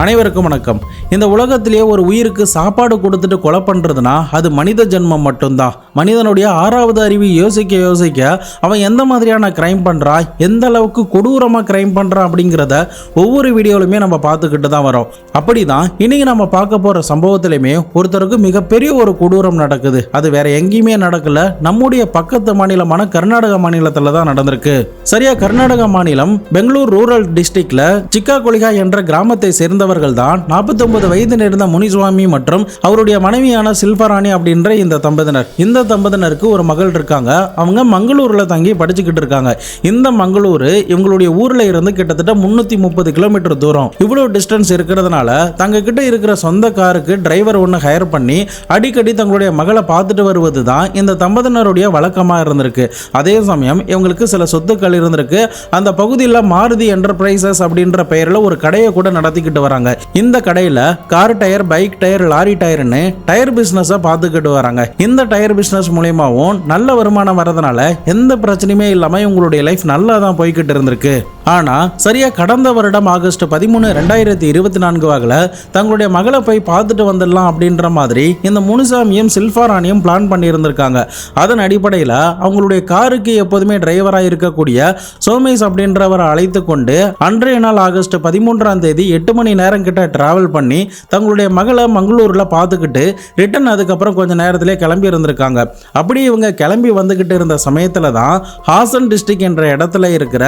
அனைவருக்கும் வணக்கம். இந்த உலகத்திலேயே ஒரு உயிருக்கு சாப்பாடு கொடுத்துட்டு கொலை பண்றதுனா அது மனித ஜென்மம் மட்டும்தான். மனிதனுடைய ஆறாவது அறிவு யோசிக்க அவன் எந்த மாதிரியான கிரைம் பண்றான், எந்த அளவுக்கு கொடூரமா கிரைம் பண்றான் அப்படிங்கிறத ஒவ்வொரு வீடியோலுமே நம்ம பார்த்துக்கிட்டு தான் வரோம். அப்படிதான் இன்னைக்கு நம்ம பார்க்க போற சம்பவத்திலுமே ஒருத்தருக்கு மிகப்பெரிய ஒரு கொடூரம் நடக்குது. அது வேற எங்கேயுமே நடக்கல, நம்முடைய பக்கத்து மாநிலமான கர்நாடக மாநிலத்துல தான் நடந்திருக்கு. சரியா, கர்நாடக மாநிலம் பெங்களூர் ரூரல் டிஸ்ட்ரிக்ட்ல சிக்காகொலிகா என்ற கிராமத்தை சேர்ந்தவர்கள் தான் 49 வயது நேர்ந்த முனிசுவாமி மற்றும் அவருடைய மனைவியான சில்பராணி அப்படின்ற இந்த தம்பதியினர். இந்த தம்பதியினருக்கு ஒரு மகள் இருக்காங்க. அவங்க மங்களூர்ல தங்கி படிச்சுக்கிட்டு இருக்காங்க. இந்த மங்களூர் இவங்களுடைய ஊர்ல இருந்து கிட்டத்தட்ட 330 கிலோமீட்டர் தூரம். இவ்வளவு டிஸ்டன்ஸ் இருக்கிறதுனால தங்க கிட்ட இருக்கிற சொந்த காருக்கு டிரைவர் ஒன்று ஹையர் பண்ணி அடிக்கடி தங்களுடைய மகளை பார்த்துட்டு வருவது தான் இந்த தம்பதியினருடைய வழக்கமா இருந்திருக்கு. அதே சமயம் இவங்களுக்கு சில சொத்துக்கள் இருந்திருக்கு. அந்த பகுதியில் மாருதி என்டர்பிரைசஸ் அப்படின்ற பெயரில் ஒரு கடையை கூட நடத்திக்கிட்டு வராங்க. இந்த கடையில car tyre, bike tyre, lorry டயர்னு டயர் பிசினஸ் பார்த்துக்கிட்டு வராங்க. இந்த டயர் பிசினஸ் மூலமாவும் நல்ல வருமானம் வரதுனால எந்த பிரச்சனையுமே இல்லாம இவங்களுடைய லைஃப் நல்லா தான் போய்கிட்டு இருந்திருக்கு. ஆனா சரியா கடந்த வருடம் ஆகஸ்ட் 13, 2024 வாகல தங்களுடைய மகளை போய் பார்த்துட்டு வந்துடலாம் அப்படின்ற மாதிரி இந்த முனுசாமியும் சில்பாராணியும் பிளான் பண்ணி இருந்திருக்காங்க. அதன் அடிப்படையில் அவங்களுடைய காருக்கு எப்போதுமே டிரைவராக இருக்கக்கூடிய சோமேஷ் அப்படின்றவரை அழைத்து கொண்டு அன்றைய நாள் ஆகஸ்ட் 13ஆம் தேதி 8 மணி நேரம் கிட்ட டிராவல் பண்ணி தங்களுடைய மகளை மங்களூர்ல பார்த்துக்கிட்டு ரிட்டன் அதுக்கப்புறம் கொஞ்சம் நேரத்திலே கிளம்பி இருந்திருக்காங்க. அப்படி இவங்க கிளம்பி வந்துகிட்டு இருந்த சமயத்துல தான் ஹாசன் டிஸ்ட்ரிக்ட் என்ற இடத்துல இருக்கிற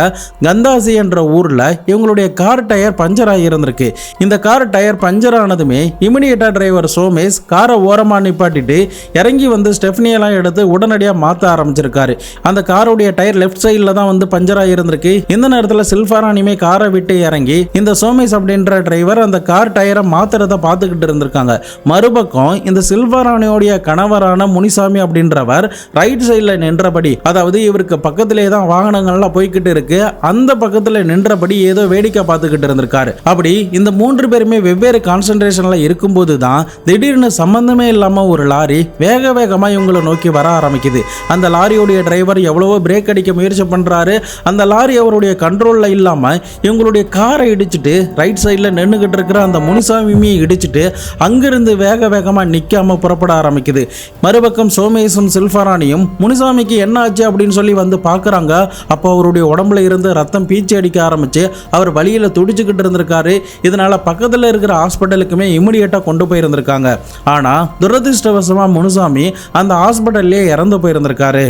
கந்தாசி என்ற ஊர்ல இவங்களுடைய கார் டயர் பஞ்சர் ஆகி இருந்திருக்கு. இந்த கார் டயர் பஞ்சர் ஆனதுமே இமிடியேட்டா டிரைவர் சோமேஷ் காரை ஓரமா நிப்பாட்டிட்டு இறங்கி வந்து ஸ்டெப்னி எல்லாம் எடுத்து உடனடியாக மாற்ற ஆரம்பிச்சிருக்காரு. அந்த காருடைய டயர் லெஃப்ட் சைடில் தான் வந்து பஞ்சர் ஆகி இருந்திருக்கு. இந்த நேரத்தில் சில்பாராணியுமே காரை விட்டு இறங்கி இந்த சோமேஷ் அப்படின்ற டிரைவர் அந்த கார் டயரை மாத்துறத பார்த்துக்கிட்டு இருந்திருக்காங்க. மறுபக்கம் இந்த சில்பாராணியோடைய கணவரான முனிசாமி அப்படின்றவர் ரைட் சைடில் நின்றபடி, அதாவது இவருக்கு பக்கத்திலே தான் வாகனங்கள்லாம் போய்கிட்டு இருக்கு, அந்த பக்கத்தில் நின்றபடி ஏதோ வேடிக்கை பார்த்துக்கிட்டு இருந்திருக்காரு. அப்படி இந்த 3 பேருமே வெவ்வேறு கான்சென்ட்ரேஷன்ல இருக்கும்போது தான் திடீர்னு சம்பந்தமே இல்லாம ஒரு லாரி வேகமா இவங்களை நோக்கி வர ஆரம்பிக்குது. அந்த லாரியோடைய டிரைவர் எவ்வளவோ பிரேக் அடிக்க முயற்சி பண்றாரு. அந்த லாரி அவருடைய கண்ட்ரோல்ல இல்லாம இவங்களுடைய காரை இடிச்சிட்டு ரைட் சைட்ல நின்றுகிட்டு இருக்கிற அந்த முனிசாமியை இடிச்சிட்டு அங்கிருந்து வேகமா நிக்காம புறப்பட ஆரம்பிக்குது. மறுபக்கம் சோமேஷும் சில்பாராணியும் முனிசாமிக்கு என்ன ஆச்சு அப்படின்னு சொல்லி வந்து பாக்குறாங்க. அப்போ அவருடைய உடம்புல இருந்து ரத்தம் பீச்சி அடிக்க ஆரம்பிச்சு அவர் வழியில துடிச்சுக்கிட்டு இருந்திருக்காரு. இதனால பக்கத்துல இருக்கிற ஹாஸ்பிட்டலுக்குமே இமிடியேட்டா கொண்டு போயிருந்திருக்காங்க. ஆனா துரதிருஷ்டவசமா முனுசாமி அந்த ஹாஸ்பிட்டல்லே இறந்து போயிருந்திருக்காரு.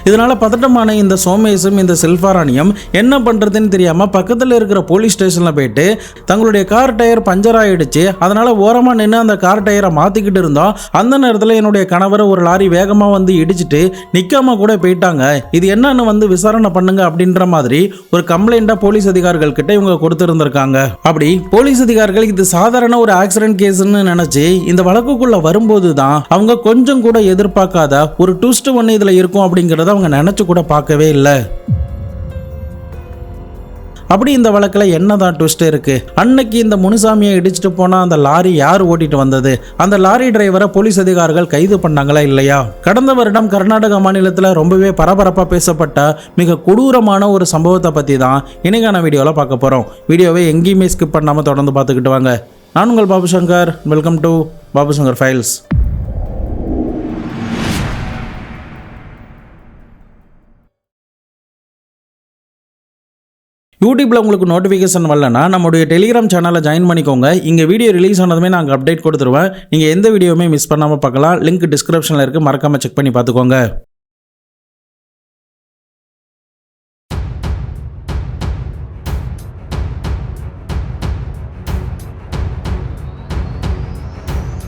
இதனால பதட்டமான இந்த சோமேஷும் இந்த சில்பாராணியும் என்ன பண்றதுன்னு தெரியாம பக்கத்தில் இருக்கிற போலீஸ் ஸ்டேஷன்ல போயிட்டு தங்களுடைய கார் டயர் பஞ்சர் ஆயிடுச்சு, அதனால ஓரமா நின்று அந்த கார் டயரை மாத்திக்கிட்டு இருந்தோம். அந்த நேரத்தில் என்னுடைய கணவர் ஒரு லாரி வேகமா வந்து இடிச்சிட்டு நிக்காம கூட போயிட்டாங்க, இது என்னன்னு வந்து விசாரணை பண்ணுங்க அப்படின்ற மாதிரி ஒரு கம்ப்ளைண்டா போலீஸ் அதிகாரிகள் கிட்ட இவங்க கொடுத்திருந்திருக்காங்க. அப்படி போலீஸ் அதிகாரிகள் இது சாதாரண ஒரு ஆக்சிடென்ட் கேஸ்ன்னு நினைச்சு இந்த வழக்குக்குள்ள வரும்போது தான் அவங்க கொஞ்சம் கூட எதிர்பார்க்காத ஒரு ட்விஸ்ட் ஒன்று இதுல இருக்கும் அப்படிங்கறத அவங்க நினைச்சு கூட பார்க்கவே இல்லை. அப்படி இந்த வழக்கில் என்னதான் ட்விஸ்ட் இருக்கு? அன்னைக்கு இந்த முனுசாமியை இடிச்சிட்டு போனா அந்த லாரி யார் ஓட்டிட்டு வந்தது? அந்த லாரி டிரைவரை போலீஸ் அதிகாரிகள் கைது பண்ணாங்களா இல்லையா? கடந்த வருடம் கர்நாடக மாநிலத்தில் ரொம்பவே பரபரப்பா பேசப்பட்ட மிக கொடூரமான ஒரு சம்பவத்தை பத்தி தான் இன்னைக்கான வீடியோல பார்க்க போறோம். வீடியோவை எங்கேயுமே ஸ்கிப் பண்ணாம தொடர்ந்து பார்த்துக்கிட்டு வாங்க. நான் உங்கள் Babu Shankar. Welcome to Babu Shankar files. யூடியூப்ல உங்களுக்கு நோட்டிஃபிகேஷன் வரலன்னா நம்மளுடைய டெலிகிராம் சேனலை ஜாயின் பண்ணிக்கோங்க. இங்கே வீடியோ ரிலீஸ் ஆனதுமே நாங்கள் அப்டேட் கொடுத்துருவேன். நீங்கள் எந்த வீடியோவுமே மிஸ் பண்ணாமல் பார்க்கலாம். லிங்க் டிஸ்கிரிப்ஷனில் இருக்குது, மறக்காமல் செக் பண்ணி பார்த்துக்கோங்க.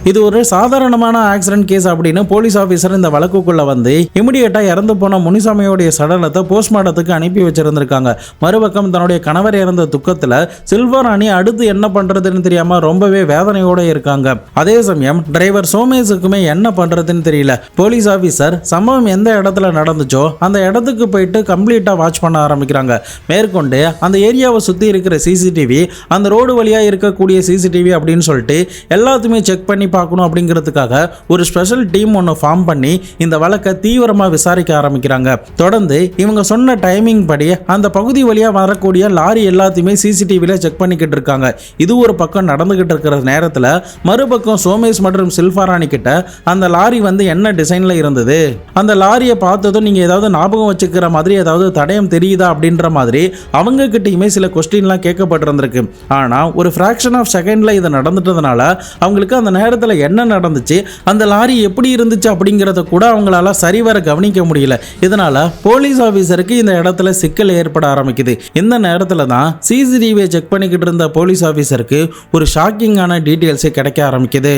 இது ஒரு சாதாரணமான ஆக்சிடென்ட் கேஸ் அப்படின்னு போலீஸ் ஆஃபீஸர் இந்த வழக்குக்குள்ள வந்து இமிடியேட்டா இறந்து போன முனிசாமியோடைய சடலத்தை போஸ்ட்மார்ட்டத்துக்கு அனுப்பி வச்சிருந்திருக்காங்க. மறுபக்கம் தன்னுடைய கணவர் இறந்த துக்கத்துல சில்பாராணி அடுத்து என்ன பண்றதுன்னு தெரியாம ரொம்பவே வேதனையோட இருக்காங்க. அதே சமயம் டிரைவர் சோமேஷுக்குமே என்ன பண்றதுன்னு தெரியல. போலீஸ் ஆஃபீஸர் சம்பவம் எந்த இடத்துல நடந்துச்சோ அந்த இடத்துக்கு போயிட்டு கம்ப்ளீட்டா வாட்ச் பண்ண ஆரம்பிக்கிறாங்க. மேற்கொண்டு அந்த ஏரியாவை சுத்தி இருக்கிற சிசிடிவி, அந்த ரோடு வழியா இருக்கக்கூடிய சிசிடிவி அப்படின்னு சொல்லிட்டு எல்லாத்தையுமே செக் பண்ணி பார்க்கணும் அப்படிங்கிறதுக்காக ஒரு ஸ்பெஷல் டீம் ஒன்று ஃபார்ம் பண்ணி இந்த வழக்கை தீவிரமாக விசாரிக்க ஆரம்பிக்கிறாங்க. தொடர்ந்து இவங்க சொன்ன டைமிங் படி அந்த பகுதி வழியாக வரக்கூடிய லாரி எல்லாத்தையுமே சிசிடிவியில் செக் பண்ணிக்கிட்டு இருக்காங்க. இது ஒரு பக்கம் நடந்துகிட்டு இருக்கிற நேரத்தில் மறுபக்கம் சோமேஷ் மற்றும் சில்பாராணி கிட்ட அந்த லாரி வந்து என்ன டிசைனில் இருந்தது, அந்த லாரியை பார்த்ததும் நீங்கள் ஏதாவது ஞாபகம் வச்சுக்கிற மாதிரி ஏதாவது தடயம் தெரியுதா அப்படின்ற மாதிரி அவங்க கிட்டயுமே சில கொஸ்டின்லாம் கேட்கப்பட்டிருந்திருக்கு. ஆனால் ஒரு ஃப்ராக்ஷன் ஆஃப் செகண்டில் இது நடந்துட்டதுனால அவங்களுக்கு அந்த நேரத்தில் என்ன நடந்துச்சு, அந்த லாரி எப்படி இருந்துச்சு அப்படிங்கிறத கூட அவங்களால சரிவர கவனிக்க முடியல. இதனால போலீஸ் ஆஃபீஸருக்கு இந்த இடத்துல சிக்கல் ஏற்பட ஆரம்பிக்குது. இந்த நேரத்தில் தான் சிசிடிவியை செக் பண்ணிக்கிட்டு இருந்த போலீஸ் ஆஃபீஸருக்கு ஒரு ஷாக்கிங்கான டீட்டெயில்ஸே கிடைக்க ஆரம்பிக்குது.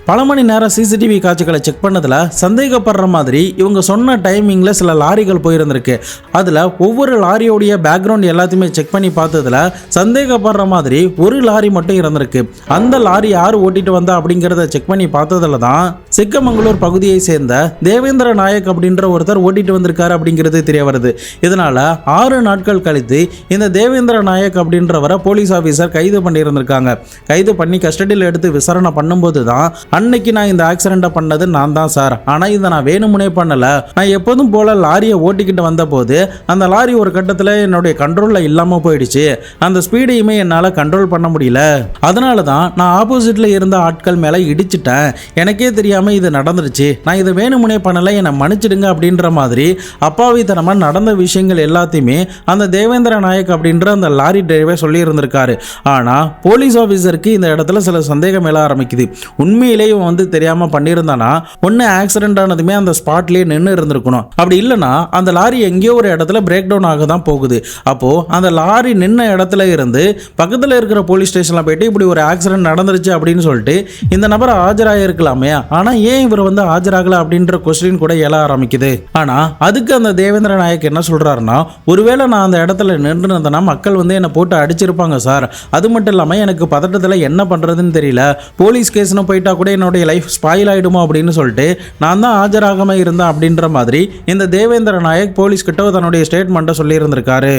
பல மணி நேரம் சிசிடிவி காட்சிகளை செக் பண்ணதில் சந்தேகப்படுற மாதிரி இவங்க சொன்ன டைமிங்கில் சில லாரிகள் போயிருந்திருக்கு. அதில் ஒவ்வொரு லாரியோடைய பேக்ரவுண்ட் எல்லாத்தையுமே செக் பண்ணி பார்த்ததில் சந்தேகப்படுற மாதிரி ஒரு லாரி மட்டும் இருந்திருக்கு. அந்த லாரி யார் ஓட்டிட்டு வந்தா அப்படிங்கிறத செக் பண்ணி பார்த்ததில் தான் சிக்கமங்களூர் பகுதியை சேர்ந்த தேவேந்திர நாயக் அப்படின்ற ஒருத்தர் ஓட்டிட்டு வந்திருக்காரு அப்படிங்கிறது தெரிய வருது. இதனால 6 நாட்கள் கழித்து இந்த தேவேந்திர நாயக் அப்படின்றவரை போலீஸ் ஆஃபீஸர் கைது பண்ணியிருந்திருக்காங்க. கைது பண்ணி கஸ்டடியில் எடுத்து விசாரணை பண்ணும்போது தான் அன்னைக்கு நான் இந்த ஆக்சிடென்ட்டை பண்ணது நான் தான் சார், ஆனால் இதை நான் வேணுமுனே பண்ணலை, நான் எப்போதும் போல லாரியை ஓட்டிக்கிட்டு வந்த போது அந்த லாரி ஒரு கட்டத்தில் என்னுடைய கண்ட்ரோலில் இல்லாமல் போயிடுச்சு, அந்த ஸ்பீடையுமே என்னால் கண்ட்ரோல் பண்ண முடியல, அதனால தான் நான் ஆப்போசிட்டில் இருந்த ஆட்கள் மேலே இடிச்சிட்டேன், எனக்கே தெரியாமல் இது நடந்துருச்சு, நான் இதை வேணுமுனே பண்ணலை, என்னை மன்னிச்சிடுங்க அப்படின்ற மாதிரி அப்பாவித்தனமாக நடந்த விஷயங்கள் எல்லாத்தையுமே அந்த தேவேந்திர நாயக் அப்படின்ற அந்த லாரி டிரைவர் சொல்லியிருந்திருக்காரு. ஆனால் போலீஸ் ஆஃபீஸருக்கு இந்த இடத்துல சில சந்தேகம் எழ ஆரம்பிக்குது. உண்மையிலே வந்து தெரியாம பண்ணியிருந்தானா ஒன்னு ஆக்சிடென்ட் ஆனதுமே அந்த ஸ்பாட்லயே நின்று இருந்திருக்கணும், அப்படி இல்லைன்னா அந்த லாரி எங்கேயோ ஒரு இடத்துல பிரேக் டவுன் ஆக தான் போகுது. அப்போ அந்த லாரி நின்ன இடத்துல இருந்து பக்கத்தில் இருக்கிற போலீஸ் ஸ்டேஷன்ல போயிட்டு இப்படி ஒரு ஆக்சிடென்ட் நடந்துருச்சு அப்படின்னு சொல்லிட்டு இந்த நபர் ஆஜராயிருக்கலாமே, ஆனா ஏன் இவர் வந்து ஆஜராகல அப்படின்ற கொஸ்டின் கூட எழ ஆரம்பிக்குது. ஆனா அதுக்கு அந்த தேவேந்திர நாயக் என்ன சொல்றாருன்னா, ஒருவேளை நான் அந்த இடத்துல நின்று இருந்தேன்னா மக்கள் வந்து என்னை போட்டு அடிச்சிருப்பாங்க சார், அது மட்டும் இல்லாம எனக்கு பதட்டத்தில் என்ன பண்றதுன்னு தெரியல, போலீஸ் கேஸ்னு போயிட்டா கூட என்னுடைய லைஃப் ஸ்பாயில் ஆயிடுமோ அப்படின்னு சொல்லிட்டு நான் தான் ஆஜராகாம இருந்தேன் அப்படின்ற மாதிரி இந்த தேவேந்திர நாயக் போலீஸ் கிட்ட தன்னுடைய ஸ்டேட்மெண்ட்டை சொல்லி இருந்திருக்காரு.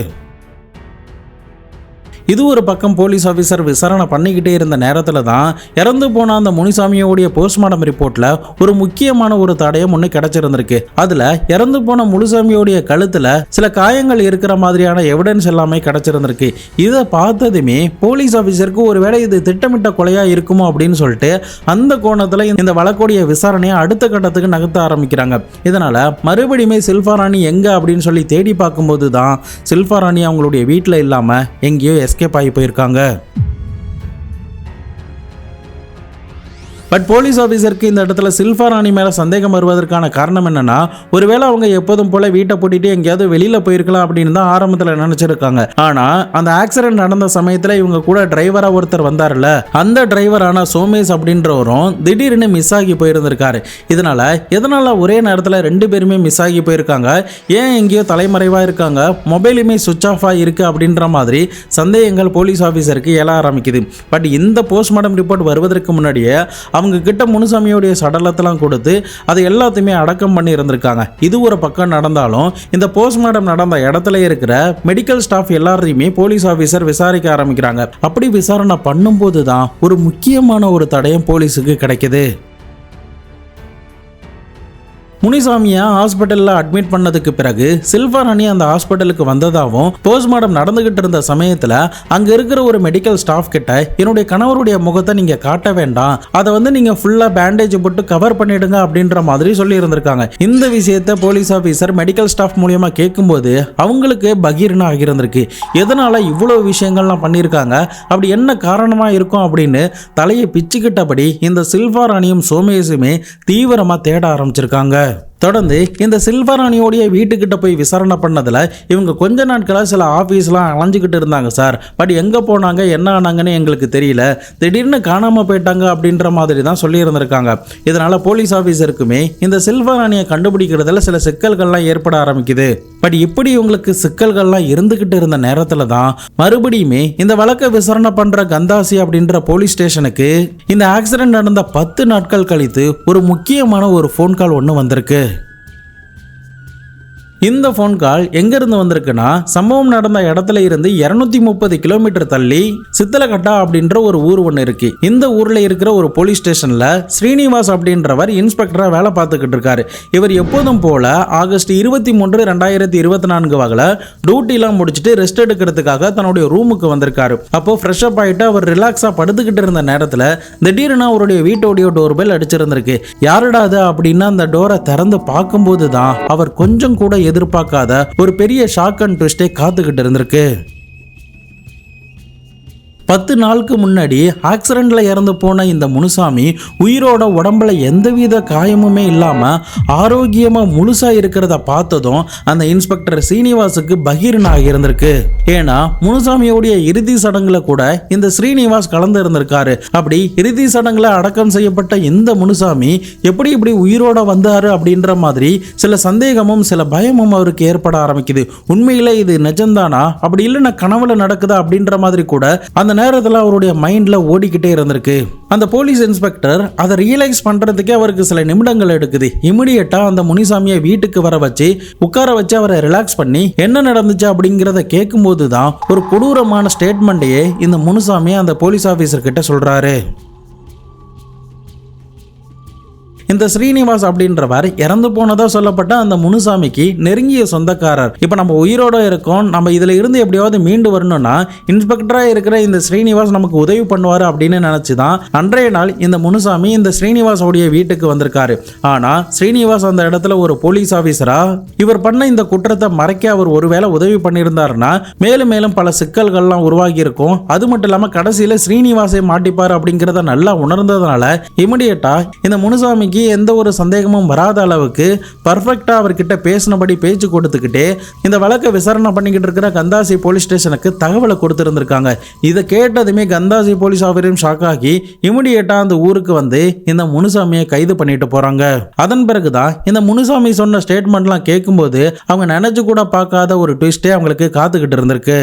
இது ஒரு பக்கம் போலீஸ் ஆஃபீஸர் விசாரணை பண்ணிக்கிட்டே இருந்த நேரத்தில் தான் இறந்து போன அந்த முனிசாமியோடைய போஸ்ட்மார்டம் ரிப்போர்ட்டில் ஒரு முக்கியமான ஒரு தடயம் ஒன்று கிடைச்சிருந்திருக்கு. அதில் இறந்து போன முனிசாமியோடைய கழுத்தில் சில காயங்கள் இருக்கிற மாதிரியான எவிடன்ஸ் எல்லாமே கிடைச்சிருந்திருக்கு. இதை பார்த்ததுமே போலீஸ் ஆஃபீஸருக்கு ஒருவேளை இது திட்டமிட்ட கொலையாக இருக்குமோ அப்படின்னு சொல்லிட்டு அந்த கோணத்தில் இந்த வழக்குடைய விசாரணையை அடுத்த கட்டத்துக்கு நகர்த்த ஆரம்பிக்கிறாங்க. இதனால் மறுபடியுமே சில்பாராணி எங்கே அப்படின்னு சொல்லி தேடி பார்க்கும்போது தான் சில்பாராணி அவங்களுடைய வீட்டில் இல்லாமல் எங்கேயோ எஸ்கேப் ஆகி போயிருக்காங்க. பட் போலீஸ் ஆஃபீஸருக்கு இந்த இடத்துல சில்பாராணி மேலே சந்தேகம் வருவதற்கான காரணம் என்னன்னா, ஒருவேளை அவங்க எப்போதும் போல வீட்டை பூட்டிட்டு எங்கேயாவது வெளியில் போயிருக்கலாம் அப்படின்னு தான் ஆரம்பத்தில் நினச்சிருக்காங்க. ஆனால் அந்த ஆக்சிடென்ட் நடந்த சமயத்தில் இவங்க கூட டிரைவராக ஒருத்தர் வந்தார்ல, அந்த டிரைவரான சோமேஷ் அப்படின்றவரும் திடீர்னு மிஸ் ஆகி போயிருந்திருக்காரு. எதனால ஒரே நேரத்தில் 2 பேருமே மிஸ் ஆகி போயிருக்காங்க, ஏன் எங்கேயோ தலைமறைவாக இருக்காங்க, மொபைலுமே சுவிட்ச் ஆஃப் ஆகிருக்கு அப்படின்ற மாதிரி சந்தேகங்கள் போலீஸ் ஆஃபீஸருக்கு எழ ஆரம்பிக்குது. பட் இந்த போஸ்ட்மார்டம் ரிப்போர்ட் வருவதற்கு முன்னாடியே அவங்க கிட்ட முனுசாமியோடைய சடலத்தெல்லாம் கொடுத்து அதை எல்லாத்தையுமே அடக்கம் பண்ணி இருந்திருக்காங்க. இது ஒரு பக்கம் நடந்தாலும் இந்த போஸ்ட்மார்டம் நடந்த இடத்துல இருக்கிற மெடிக்கல் ஸ்டாஃப் எல்லாரையுமே போலீஸ் ஆஃபீஸர் விசாரிக்க ஆரம்பிக்கிறாங்க. அப்படி விசாரணை பண்ணும்போது தான் ஒரு முக்கியமான ஒரு தடயம் போலீஸுக்கு கிடைக்குது. முனிசாமியை ஹாஸ்பிட்டலில் அட்மிட் பண்ணதுக்கு பிறகு சில்பாராணி அந்த ஹாஸ்பிட்டலுக்கு வந்ததாகவும் போஸ்ட்மார்டம் நடந்துகிட்டு இருந்த சமயத்தில் அங்கே இருக்கிற ஒரு மெடிக்கல் ஸ்டாஃப் கிட்ட என்னுடைய கணவருடைய முகத்தை நீங்கள் காட்ட வேண்டாம், அதை வந்து நீங்கள் ஃபுல்லாக பேண்டேஜ் போட்டு கவர் பண்ணிடுங்க அப்படின்ற மாதிரி சொல்லி இருந்திருக்காங்க. இந்த விஷயத்தை போலீஸ் ஆஃபீஸர் மெடிக்கல் ஸ்டாஃப் மூலியமாக கேட்கும்போது அவங்களுக்கு பகீர்னு ஆகியிருந்திருக்கு. எதனால் இவ்வளோ விஷயங்கள்லாம் பண்ணியிருக்காங்க, அப்படி என்ன காரணமாக இருக்கும் அப்படின்னு தலையை பிச்சுக்கிட்டபடி இந்த சில்பாராணியும் சோமேஷுமே தீவிரமாக தேட ஆரம்பிச்சிருக்காங்க. தொடர்ந்து இந்த சில்பாராணியோடைய வீட்டுக்கிட்ட போய் விசாரணை பண்ணதில் இவங்க கொஞ்ச நாட்களாக சில ஆஃபீஸ்லாம் அலைஞ்சிக்கிட்டு இருந்தாங்க சார், பட் எங்கே போனாங்க என்ன ஆனாங்கன்னு எங்களுக்கு தெரியல, திடீர்னு காணாமல் போயிட்டாங்க அப்படின்ற மாதிரி தான் சொல்லியிருந்திருக்காங்க. இதனால் போலீஸ் ஆஃபீஸருக்குமே இந்த சில்பாராணியை கண்டுபிடிக்கிறதுல சில சிக்கல்கள்லாம் ஏற்பட ஆரம்பிக்குது. பட் இப்படி இவங்களுக்கு சிக்கல்கள்லாம் இருந்துக்கிட்டு இருந்த நேரத்தில் தான் மறுபடியுமே இந்த வழக்கை விசாரணை பண்ணுற கந்தாசி அப்படின்ற போலீஸ் ஸ்டேஷனுக்கு இந்த ஆக்சிடென்ட் நடந்த 10 நாட்கள் கழித்து ஒரு முக்கியமான ஒரு ஃபோன் கால் ஒன்று வந்திருக்கு. இந்த ஃபோன் கால் எங்கிருந்து வந்திருக்குன்னா சம்பவம் நடந்த இடத்துல இருந்து 230 கிலோமீட்டர் தள்ளி சித்தலகட்டா அப்படின்ற ஒரு ஊர் ஒன்று இருக்கு. இந்த ஊர்ல இருக்கிற ஒரு போலீஸ் ஸ்டேஷன்ல ஸ்ரீனிவாஸ் அப்படின்றவர் இன்ஸ்பெக்டரா வேலை பார்த்துக்கிட்டு இருக்காரு. இவர் எப்போதும் போல ஆகஸ்ட் 23, 2024 வகையில டியூட்டிலாம் முடிச்சுட்டு ரெஸ்ட் எடுக்கிறதுக்காக தன்னுடைய ரூமுக்கு வந்திருக்காரு. அப்போ ஃப்ரெஷ் அப் ஆயிட்டு அவர் ரிலாக்ஸா படுத்துக்கிட்டு இருந்த நேரத்துல திடீர்னு அவருடைய வீட்டோடைய டோர் பெல் அடிச்சிருந்திருக்கு. யாருடா அது அப்படின்னு அந்த டோரை திறந்து பார்க்கும்போது தான் அவர் கொஞ்சம் கூட எதிர்பார்க்காத ஒரு பெரிய ஷாக் அண்ட் ட்விஸ்டே காத்துக்கிட்டு இருந்திருக்கு. 10 நாளுக்கு முன்னாடி ஆக்சிடென்ட்ல இறந்து போன இந்த முனுசாமி உயிரோட உடம்புல எந்தவித காயமுமே இல்லாம ஆரோக்கியமா முழுசா இருக்கிறத பார்த்ததும் அந்த இன்ஸ்பெக்டர் ஸ்ரீனிவாசுக்கு பகீரனாக இருந்திருக்கு. ஏன்னா முனுசாமியோடைய இறுதி சடங்குல கூட இந்த ஸ்ரீனிவாஸ் கலந்து இருந்திருக்காரு. அப்படி இறுதி சடங்குல அடக்கம் செய்யப்பட்ட இந்த முனுசாமி எப்படி இப்படி உயிரோட வந்தாரு அப்படின்ற மாதிரி சில சந்தேகமும் சில பயமும் அவருக்கு ஏற்பட ஆரம்பிக்குது. உண்மையில இது நிஜம்தானா, அப்படி இல்லைன்னா கனவுல நடக்குதா அப்படின்ற மாதிரி கூட அந்த நேரத்தில் அவருடைய மைண்ட்ல ஓடிக்கிட்டே இருந்திருக்கு. அந்த போலீஸ் இன்ஸ்பெக்டர் அதை ரியலைஸ் பண்றதுக்கே அவருக்கு சில நிமிடங்கள் எடுக்குது. இமிடியேட்டா அந்த முனிசாமியை வீட்டுக்கு வர வச்சு உட்கார வச்சு அவரை ரிலாக்ஸ் பண்ணி என்ன நடந்துச்சு அப்படிங்கிறத கேட்கும் போதுதான் ஒரு கொடூரமான ஸ்டேட்மெண்ட்டையே இந்த முனுசாமி அந்த போலீஸ் ஆபீசர் கிட்ட சொல்றாரு. இந்த ஸ்ரீனிவாஸ் அப்படின்றவர் இறந்து போனதா சொல்லப்பட்ட அந்த முனுசாமிக்கு நெருங்கிய சொந்தக்காரர். இப்போ நம்ம உயிரோட இருக்கோம், நம்ம இதுல இருந்து எப்படியாவது மீண்டு வரணும்னா இன்ஸ்பெக்டரா இருக்கிற இந்த ஸ்ரீனிவாஸ் நமக்கு உதவி பண்ணுவாரு அப்படின்னு நினைச்சுதான் அன்றைய நாள் இந்த முனுசாமி இந்த ஸ்ரீனிவாசோடைய வீட்டுக்கு வந்திருக்காரு. ஆனா ஸ்ரீனிவாஸ் அந்த இடத்துல ஒரு போலீஸ் ஆபீசரா இவர் பண்ண இந்த குற்றத்தை மறைக்க அவர் ஒருவேளை உதவி பண்ணியிருந்தாருன்னா மேலும் மேலும் பல சிக்கல்கள்லாம் உருவாகி இருக்கும். அது மட்டும் இல்லாம கடைசியில ஸ்ரீனிவாசை மாட்டிப்பாரு அப்படிங்கிறத நல்லா உணர்ந்ததுனால இமிடியேட்டா இந்த முனுசாமிக்கு எந்த ஒரு சந்தேகமும் வராத அளவுக்கு பர்ஃபெக்டா அவர்கிட்ட பேசினபடி பேச்சு கொடுத்துக்கிட்டே இந்த வழக்கை விசாரணை பண்ணிக்கிட்டு இருக்கிற கந்தாசி போலீஸ் ஸ்டேஷனுக்கு தகவலை கொடுத்திருந்திருக்காங்க. இதை கேட்டதுமே கந்தாசி போலீஸ் ஆஃபீஸரும் ஷாக் ஆகி இமிடியேட்டா அந்த ஊருக்கு வந்து இந்த முனுசாமியை கைது பண்ணிட்டு போறாங்க. அதன் பிறகுதான் இந்த முனுசாமி சொன்ன ஸ்டேட்மெண்ட்லாம் கேட்கும்போது அவங்க நினைச்சு கூட பார்க்காத ஒரு ட்விஸ்டே அவங்களுக்கு காத்துக்கிட்டு இருந்திருக்கு.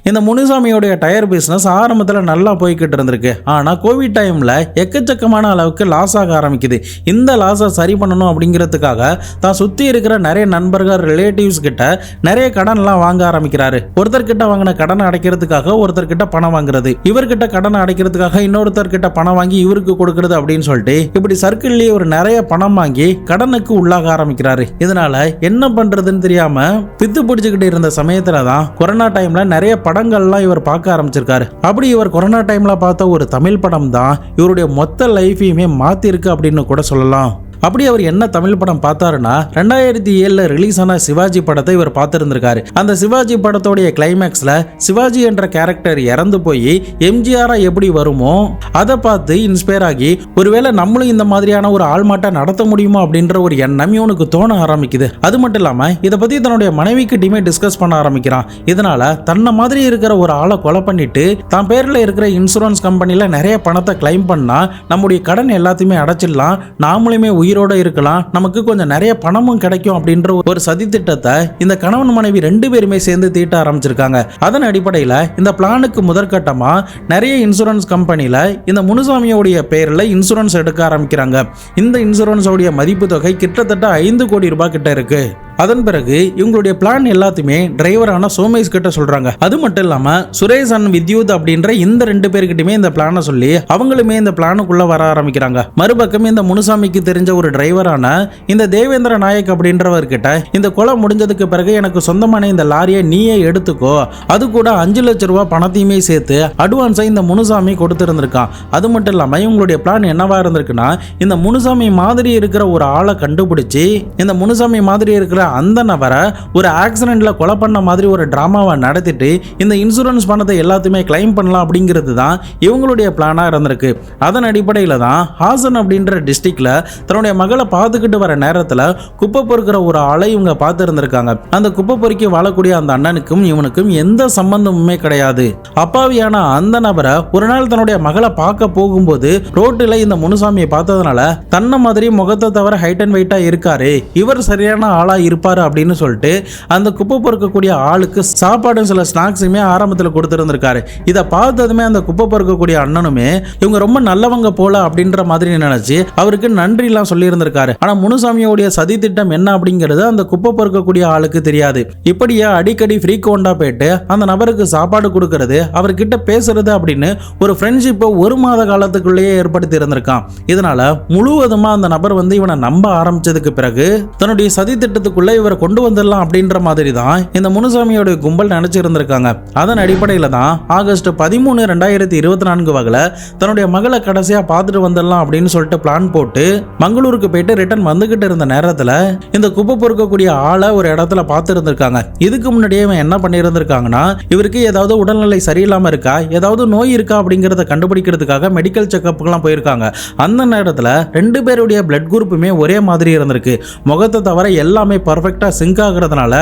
இந்த முனுசாமியோடைய டயர் பிஸ்னஸ் ஆரம்பத்தில் நல்லா போய்கிட்டு இருந்திருக்கு. ஆனால் கோவிட் டைமில் எக்கச்சக்கமான அளவுக்கு லாஸ் ஆக ஆரம்பிக்குது. இந்த லாஸை சரி பண்ணணும் அப்படிங்கிறதுக்காக தான் சுற்றி இருக்கிற நிறைய நண்பர்கள் ரிலேட்டிவ்ஸ் கிட்ட நிறைய கடன்லாம் வாங்க ஆரம்பிக்கிறாரு. ஒருத்தர்கிட்ட வாங்கின கடனை அடைக்கிறதுக்காக ஒருத்தர்கிட்ட பணம் வாங்குறது, இவர்கிட்ட கடனை அடைக்கிறதுக்காக இன்னொருத்தர்கிட்ட பணம் வாங்கி இவருக்கு கொடுக்கறது அப்படின்னு சொல்லிட்டு இப்படி சர்க்கிள்லேயே ஒரு நிறைய பணம் வாங்கி கடனுக்கு உள்ளாக ஆரம்பிக்கிறாரு. இதனால என்ன பண்றதுன்னு தெரியாம பித்து பிடிச்சுக்கிட்டு இருந்த சமயத்துல தான் கொரோனா டைம்ல நிறைய படங்கள்லாம் இவர் பார்க்க ஆரம்பிச்சிருக்காரு. அப்படி இவர் கொரோனா டைம்ல பார்த்த ஒரு தமிழ் படம் தான் இவருடைய மொத்த லைஃபையுமே மாத்திருக்கு அப்படின்னு கூட சொல்லலாம். அப்படி அவர் என்ன தமிழ் படம் பார்த்தாருன்னா 2007 ரிலீஸ் ஆன சிவாஜி படத்தை இவர் பார்த்திருந்திருக்காரு. அந்த சிவாஜி படத்தோடைய கிளைமேக்ஸ்ல சிவாஜி என்ற கேரக்டர் இறந்து போய் எம்ஜிஆரா எப்படி வருமோ அதை பார்த்து இன்ஸ்பயர் ஆகி ஒருவேளை நம்மளும் இந்த மாதிரியான ஒரு ஆள்மாட்டை நடத்த முடியுமா அப்படின்ற ஒரு எண்ணம் இவனுக்கு தோண ஆரம்பிக்குது. அது மட்டும் இல்லாம இதை பத்தி தன்னுடைய மனைவிக்கு டீமே டிஸ்கஸ் பண்ண ஆரம்பிக்கிறான். இதனால தன்னை மாதிரி இருக்கிற ஒரு ஆளை கொலை பண்ணிட்டு தான் பேர்ல இருக்கிற இன்சூரன்ஸ் கம்பெனில நிறைய பணத்தை கிளைம் பண்ணா நம்முடைய கடன் எல்லாத்தையுமே அடைச்சிடலாம், நாமளுமே உயிரோட இருக்கலாம், நமக்கு கொஞ்சம் நிறைய பணமும் கிடைக்கும் அப்படின்ற ஒரு சதி திட்டத்தை இந்த கணவன் மனைவி 2 பேருமே சேர்ந்து தீட்ட ஆரம்பிச்சிருக்காங்க. அதன் அடிப்படையில் இந்த பிளானுக்கு முதற்கட்டமா நிறைய இன்சூரன்ஸ் கம்பெனில இந்த முனுசாமியோடைய பெயர்ல இன்சூரன்ஸ் எடுக்க ஆரம்பிக்கிறாங்க. இந்த இன்சூரன்ஸ் உடைய மதிப்பு தொகை கிட்டத்தட்ட 5 கோடி ரூபாய் கிட்ட இருக்கு. அதன் பிறகு இவங்களுடைய பிளான் எல்லாத்தையுமே டிரைவரான சோமேஷ் கிட்ட சொல்றாங்க. அது மட்டும் இல்லாம சுரேஷ் அண்ட் வித்யூத் அப்படின்ற இந்த 2 பேர்கிட்டயுமே இந்த பிளானை சொல்லி அவங்களுமே இந்த பிளானுக்குள்ள வர ஆரம்பிக்கிறாங்க. மறுபக்கம் இந்த முனுசாமிக்கு தெரிஞ்ச ஒரு டிரைவரான இந்த தேவேந்திர நாயக் அப்படின்றவர்கிட்ட இந்த கொலை முடிஞ்சதுக்கு பிறகு எனக்கு சொந்தமான இந்த லாரியை நீயே எடுத்துக்கோ, அது கூட 5 லட்சம் ரூபாய் பணத்தையுமே சேர்த்து அட்வான்ஸை இந்த முனுசாமி கொடுத்திருந்திருக்கான். அது மட்டும் இல்லாம இவங்களுடைய பிளான் என்னவா இருந்திருக்குன்னா இந்த முனுசாமி மாதிரி இருக்கிற ஒரு ஆளை கண்டுபிடிச்சு இந்த முனுசாமி மாதிரி இருக்கிற அந்த நபரை ஒரு ஆக்சிடென்ட்ல கொலை பண்ண மாதிரி ஒரு டிராமாவை நடத்திட்டு இந்த இன்சூரன்ஸ் பணத்தை எல்லாத்தையுமே கிளைம் பண்ணலாம் அப்படிங்கிறது தான் இவங்களுடைய பிளானா இருந்திருக்கு. அதன் அடிப்படையில் தான் ஹாசன் அப்படின்ற டிஸ்ட்ரிக்ட்ல தன்னுடைய மகளை பார்த்துக்கிட்டு வர நேரத்தில் குப்பை பொறுக்கிற ஒரு ஆளை இவங்க பார்த்து இருந்திருக்காங்க. அந்த குப்பை பொறுக்கி வாழக்கூடிய அந்த அண்ணனுக்கும் இவனுக்கும் எந்த சம்பந்தமுமே கிடையாது. அப்பாவியான அந்த நபரை ஒரு நாள் தன்னுடைய மகளை பார்க்க போகும்போது ரோட்டில் இந்த முனுசாமியை பார்த்ததுனால தன்னை மாதிரி முகத்தை தவிர ஹைட் அண்ட் வெயிட்டா இருக்காரு, இவர் சரியான ஆளா இருப்பாரு அப்படின்னு சொல்லிட்டு அந்த குப்பை பொறுக்கக்கூடிய ஆளுக்கு சாப்பாடும் சில ஸ்நாக்ஸுமே ஆரம்பத்தில் கொடுத்துருந்துருக்காரு. இதை பார்த்ததுமே அந்த குப்பை பொறுக்கக்கூடிய அண்ணனுமே இவங்க ரொம்ப நல்லவங்க போல அப்படின்ற மாதிரி நினைச்சு அவருக்கு நன்றி எல்லாம் சொல்லி இருந்திருக்காரு. ஆனா முனுசாமியோடைய சதி திட்டம் என்ன அப்படிங்கிறது அந்த குப்பை பொறுக்கக்கூடிய ஆளுக்கு தெரியாது. இப்படியே அடிக்கடி ஃப்ரீக்வெண்டா போயிட்டு அந்த நபருக்கு சாப்பாடு கொடுக்கறது, அவர்கிட்ட பேசுறது அப்படின்னு ஒரு ஃப்ரெண்ட்ஷிப்பை 1 மாத காலத்துக்குள்ளேயே ஏற்படுத்தி இருந்திருக்கான். இதனால முழுவதுமா அந்த நபர் இவனை நம்ப ஆரம்பிச்சதுக்கு பிறகு தன்னுடைய சதி திட்டத்துக்குள்ள இவரை கொண்டு வந்துடலாம் அப்படின்ற மாதிரி தான் இந்த முனுசாமியோட கும்பல் நினைச்சிருந்திருக்காங்க. அதன் அடிப்படையில தான் ஆகஸ்ட் 13, 2024 வகையில தன்னுடைய மகளை கடைசியா பார்த்துட்டு வந்துடலாம் அப்படின்னு சொல்லிட்டு பிளான் போட்டு மங்களூருக்கு போயிட்டு ரிட்டர்ன் வந்துகிட்டு இருந்த நேரத்துல இந்த குப்பை பொறுக்கக்கூடிய ஆளை ஒரு இடத்துல பார்த்து இருந்திருக்காங்க. இதுக்கு முன்னாடியே இவன் என்ன பண்ணி இருந்திருக்காங்கன்னா, இவருக்கு ஏதாவது உடல்நிலை சரியில்லாம இருக்கா, ஏதாவது நோய் இருக்கா அப்படிங்கறத கண்டுபிடிக்கிறதுக்காக மெடிக்கல் செக்அப்புக்கெல்லாம் போயிருக்காங்க. அந்த நேரத்துல 2 பேருடைய பிளட் குரூப்புமே ஒரே மாதிரி இருந்திருக்கு. முகத்தை தவிர எல்லாமே பர்ஃபெக்டா சிங்க் ஆகுறதுனால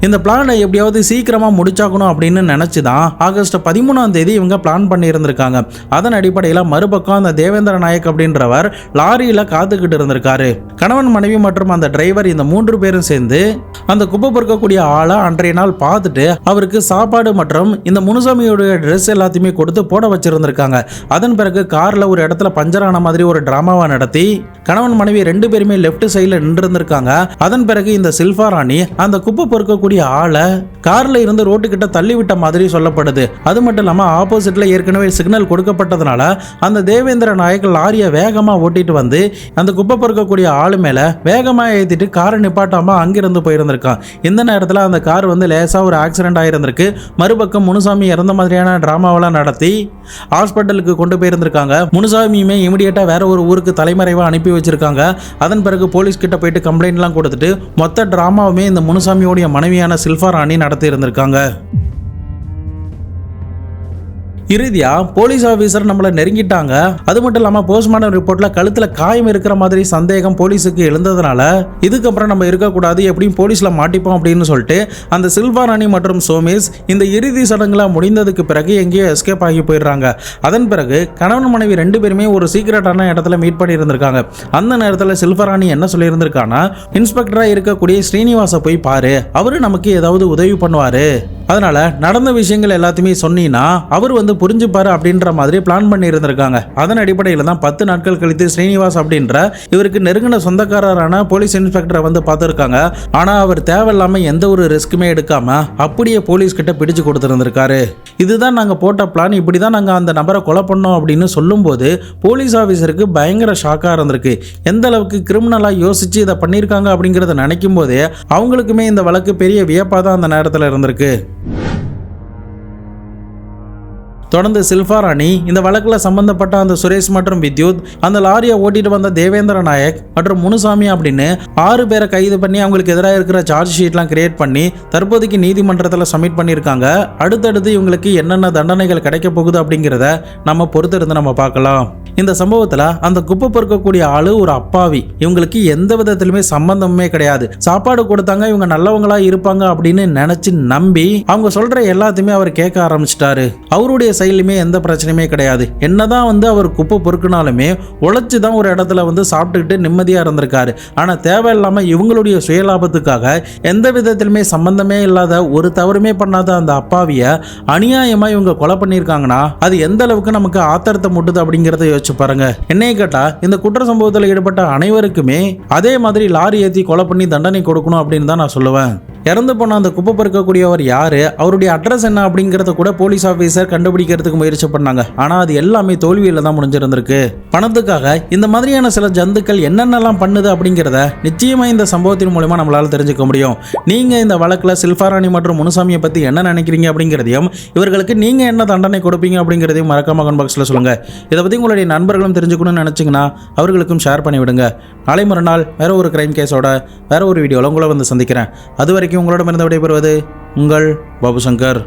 இந்த பிளானை எப்படியாவது சீக்கிரமா முடிச்சாக்கணும் அப்படின்னு நினைச்சுதான் ஆகஸ்ட் 13 இவங்க பிளான் பண்ணி இருந்திருக்காங்க. அதன் அடிப்படையில் மறுபக்கம் அந்த தேவேந்திர நாயக் அப்படின்றவர் லாரியில காத்துக்கிட்டு இருந்திருக்காரு. கணவன், மனைவி மற்றும் அந்த டிரைவர் இந்த 3 பேரும் சேர்ந்து அந்த குப்பை பொறுக்கக்கூடிய ஆளை அன்றைய நாள் பார்த்துட்டு அவருக்கு சாப்பாடு மற்றும் இந்த முனுசாமியோட ட்ரெஸ் எல்லாத்தையுமே கொடுத்து போட வச்சிருந்திருக்காங்க. அதன் பிறகு கார்ல ஒரு இடத்துல பஞ்சர் ஆன மாதிரி ஒரு டிராமாவை நடத்தி கணவன், மனைவி 2 பேருமே லெஃப்ட் சைட்ல நின்று இருந்திருக்காங்க. அதன் பிறகு இந்த சில்பா ராணி அந்த குப்பை பொறுக்க ஆளை கார்ல இருந்து ரோட்டு கிட்ட தள்ளிவிட்ட மாதிரி சொல்லப்படுது. அது மட்டும் இல்லாம ஆப்போசிட்ல ஏற்கனவே சிக்னல் கொடுக்கப்பட்டதுனால அந்த தேவேந்திர நாயக் லாரியை வேகமா ஓட்டிட்டு வந்து அந்த குப்பை பொறுக்கக்கூடிய ஆளு மேல வேகமா ஏத்திட்டு காரை நிப்பாட்டாம அங்கிருந்து போயிருந்திருக்கான். இந்த நேரத்தில் அந்த கார் லேசா ஒரு ஆக்சிடென்ட் ஆயிருந்திருக்கு. மறுபக்கம் முனுசாமி இறந்த மாதிரியான டிராமாவெல்லாம் நடத்தி ஹாஸ்பிட்டலுக்கு கொண்டு போயிருந்திருக்காங்க. முனுசாமியுமே இமிடியேட்டா வேற ஒரு ஊருக்கு தலைமறைவா அனுப்பி வச்சிருக்காங்க. அதன் பிறகு போலீஸ் கிட்ட போயிட்டு கம்ப்ளைண்ட் எல்லாம் கொடுத்துட்டு மொத்த டிராமாவுமே இந்த முனுசாமியோடைய மனைவியான சில்பா ராணி நடத்தி இருந்திருக்காங்க. இறுதியா போலீஸ் ஆபீசர் நம்மளை நெருங்கிட்டாங்க. அது மட்டும் இல்லாம போஸ்ட்மார்டம் ரிப்போர்ட்ல கழுத்துல காயம் இருக்கிற மாதிரி சந்தேகம் போலீஸுக்கு எழுந்ததுனால இதுக்கப்புறம் நம்ம இருக்கக்கூடாது, எப்படியும் போலீஸ்ல மாட்டிப்போம் அப்படின்னு சொல்லிட்டு அந்த சில்பா ராணி மற்றும் சோமேஷ் இந்த இறுதி சடங்குல முடிந்ததுக்கு பிறகு எங்கேயோ எஸ்கேப் ஆகி போயிடுறாங்க. அதன் பிறகு கணவன், மனைவி 2 பேருமே ஒரு சீக்கிரட்டான இடத்துல மீட் பண்ணி இருந்திருக்காங்க. அந்த நேரத்தில் சில்பா ராணி என்ன சொல்லி இருந்திருக்காங்கன்னா, இன்ஸ்பெக்டரா இருக்கக்கூடிய ஸ்ரீனிவாச போய் பாரு, அவரு நமக்கு ஏதாவது உதவி பண்ணுவாரு, அதனால நடந்த விஷயங்கள் எல்லாத்தையுமே சொன்னீங்கன்னா அவர் புரிஞ்சுப்பாரு அப்படின்ற மாதிரி பிளான் பண்ணி இருந்திருக்காங்க. அதன் அடிப்படையில் தான் 10 நாட்கள் கழித்து ஸ்ரீனிவாஸ் அப்படின்ற இவருக்கு நெருங்கின சொந்தக்காரரான போலீஸ் இன்ஸ்பெக்டரை பார்த்துருக்காங்க. ஆனா அவர் தேவையில்லாம எந்த ஒரு ரிஸ்க்குமே எடுக்காம அப்படியே போலீஸ் கிட்ட பிடிச்சு கொடுத்துருந்திருக்காரு. இதுதான் நாங்க போட்ட பிளான், இப்படிதான் நாங்க அந்த நபரை கொலை பண்ணோம் அப்படின்னு சொல்லும் போது போலீஸ் ஆபீசருக்கு பயங்கர ஷாக்கா இருந்திருக்கு. எந்த அளவுக்கு கிரிமினலா யோசிச்சு இதை பண்ணியிருக்காங்க அப்படிங்கறத நினைக்கும் போதே அவங்களுக்குமே இந்த வழக்கு பெரிய வியப்பா தான் அந்த நேரத்தில் இருந்திருக்கு. தொடர்ந்து சில்பா ராணி இந்த வழக்கில் சம்பந்தப்பட்ட அந்த சுரேஷ் மற்றும் வித்யுத், அந்த லாரியை ஓட்டிட்டு வந்த தேவேந்திர நாயக் மற்றும் முனுசாமி அப்படின்னு 6 பேரை கைது பண்ணி அவங்களுக்கு எதிராக இருக்கிற சார்ஜ் ஷீட்லாம் கிரியேட் பண்ணி தற்போதைக்கு நீதிமன்றத்தில் சப்மிட் பண்ணியிருக்காங்க. அடுத்தடுத்து இவங்களுக்கு என்னென்ன தண்டனைகள் கிடைக்க போகுது அப்படிங்கிறத நம்ம பொறுத்திருந்து நம்ம பார்க்கலாம். இந்த சம்பவத்தில் அந்த குப்பை பொறுக்கக்கூடிய ஆளு ஒரு அப்பாவி, இவங்களுக்கு எந்த விதத்திலுமே சம்பந்தமே கிடையாது. சாப்பாடு கொடுத்தாங்க, இவங்க நல்லவங்களா இருப்பாங்க அப்படின்னு நினைச்சு நம்பி அவங்க சொல்ற எல்லாத்தையுமே அவர் கேட்க ஆரம்பிச்சிட்டாரு. அவருடைய சைட்லையுமே எந்த பிரச்சனையுமே கிடையாது. என்னதான் அவர் குப்பை பொறுக்கினாலுமே உழைச்சி தான் ஒரு இடத்துல சாப்பிட்டுக்கிட்டு நிம்மதியா இருந்திருக்காரு. ஆனா தேவையில்லாம இவங்களுடைய சுயலாபத்துக்காக எந்த விதத்திலுமே சம்பந்தமே இல்லாத ஒரு தவறுமே பண்ணாத அந்த அப்பாவிய அநியாயமா இவங்க கொலை பண்ணியிருக்காங்கன்னா அது எந்த அளவுக்கு நமக்கு ஆத்திரத்தை முட்டுது அப்படிங்கிறத யோசிச்சு பாருங்க. என்னைய கேட்டா இந்த குற்ற சம்பவத்தில் ஈடுபட்ட அனைவருக்குமே அதே மாதிரி லாரி ஏற்றி கொலை பண்ணி தண்டனை கொடுக்கணும் அப்படின்னு தான் நான் சொல்லுவேன். இறந்து போன அந்த குப்பை பொறுக்கக்கூடியவர் யாரு, அவருடைய அட்ரஸ் என்ன அப்படிங்கறத கூட போலீஸ் ஆபீசர் கண்டுபிடிக்கிறதுக்கு முயற்சி பண்ணாங்க. ஆனா அது எல்லாமே தோல்வியில தான் முடிஞ்சிருந்திருக்கு. பணத்துக்காக இந்த மாதிரியான சில ஜந்துக்கள் என்னென்னலாம் பண்ணுது அப்படிங்கிறத நிச்சயமா இந்த சம்பவத்தின் மூலமா நம்மளால தெரிஞ்சுக்க முடியும். நீங்க இந்த வழக்குல சில்பா ராணி மற்றும் முனுசாமியை பத்தி என்ன நினைக்கிறீங்க அப்படிங்கிறதையும் இவர்களுக்கு நீங்க என்ன தண்டனை கொடுப்பீங்க அப்படிங்கிறதையும் மறக்காம கமெண்ட் பாக்ஸ்ல சொல்லுங்க. இதை பத்தி உங்களுடைய நண்பர்களும் தெரிஞ்சுக்கணும்னு நினைச்சீங்கன்னா அவர்களுக்கும் ஷேர் பண்ணி விடுங்க. நாளை மறுநாள் வேற ஒரு கிரைம் கேஸோட வேற ஒரு வீடியோல உங்களை சந்திக்கிறேன். அது வரைக்கும் உங்களிடமிருந்து விடைபெறுவது உங்கள் பாபு சங்கர்.